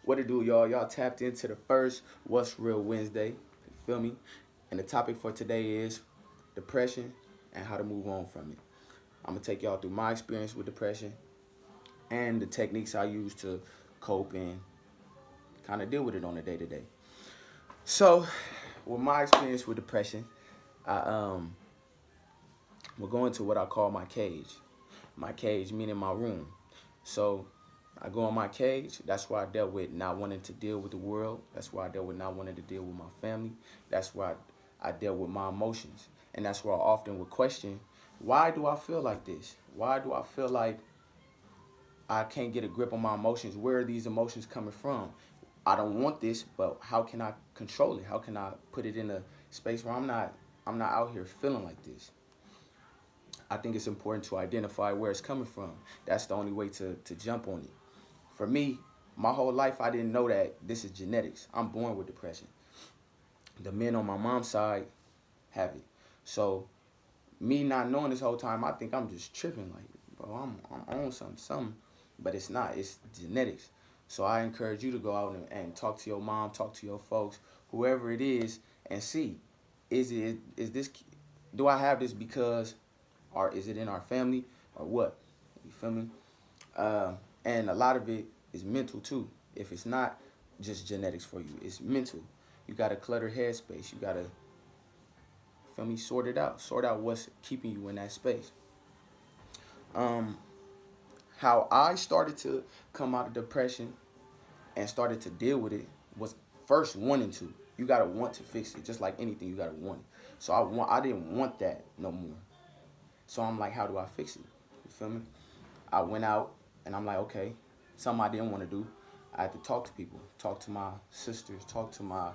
What it do, y'all? Y'all tapped into the first What's Real Wednesday. You feel me? And the topic for today is depression and how to move on from it. I'm gonna take y'all through my experience with depression and the techniques I use to cope and kind of deal with it on a day to day. So, with my experience with depression, I will go into what I call my cage. My cage meaning my room. So I go in my cage. That's where I dealt with not wanting to deal with the world. That's where I dealt with not wanting to deal with my family. That's where I dealt with my emotions. And that's where I often would question, why do I feel like this? Why do I feel like I can't get a grip on my emotions? Where are these emotions coming from? I don't want this, but how can I control it? How can I put it in a space where I'm not out here feeling like this? I think it's important to identify where it's coming from. That's the only way to jump on it. For me, my whole life, I didn't know that this is genetics. I'm born with depression. The men on my mom's side have it. So me not knowing this whole time, I think I'm just tripping. Like, bro, I'm on something. But it's not. It's genetics. So I encourage you to go out and talk to your mom, talk to your folks, whoever it is, and see, is this, do I have this because, or is it in our family, or what? You feel me? And a lot of it is mental too. If it's not just genetics for you, it's mental. You gotta clutter headspace. You gotta, feel me, sort it out. Sort out what's keeping you in that space. Um, how I started to come out of depression and started to deal with it was first wanting to. You gotta want to fix it. Just like anything, you gotta want it. So I didn't want that no more. So I'm like, how do I fix it? You feel me? I went out and I'm like, okay, something I didn't want to do. I had to talk to people, talk to my sisters, talk to my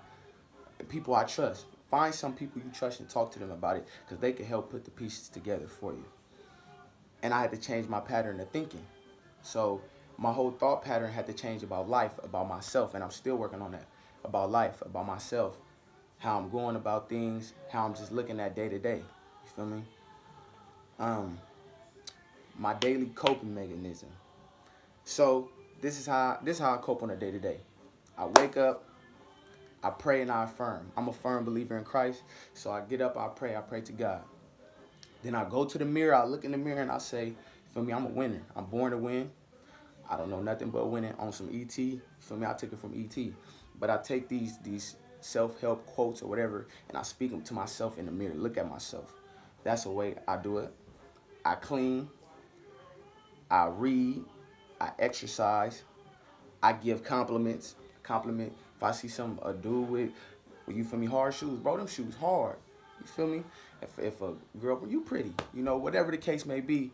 people I trust. Find some people you trust and talk to them about it because they can help put the pieces together for you. And I had to change my pattern of thinking. So my whole thought pattern had to change about life, about myself, and I'm still working on that. About life, about myself, how I'm going about things, how I'm just looking at day to day. You feel me? Um, my daily coping mechanism. So this is how I cope on a day to day. I wake up, I pray and I affirm. I'm a firm believer in Christ, so I get up, I pray to God. Then I go to the mirror, I look in the mirror and I say, feel me, I'm a winner. I'm born to win. I don't know nothing but winning on some ET. Feel me, I took it from ET. But I take these self-help quotes or whatever and I speak them to myself in the mirror. Look at myself. That's the way I do it. I clean, I read, I exercise, I give compliments. Compliment. If I see some a dude with, you feel me, hard shoes, bro, them shoes hard. You feel me? If a girl, you pretty, whatever the case may be,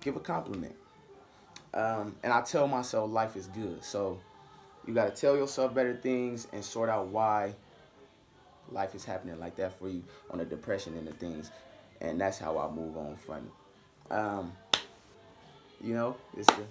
give a compliment. And I tell myself life is good. So you gotta tell yourself better things and sort out why life is happening like that for you on the depression and the things. And that's how I move on from it. Um, it's the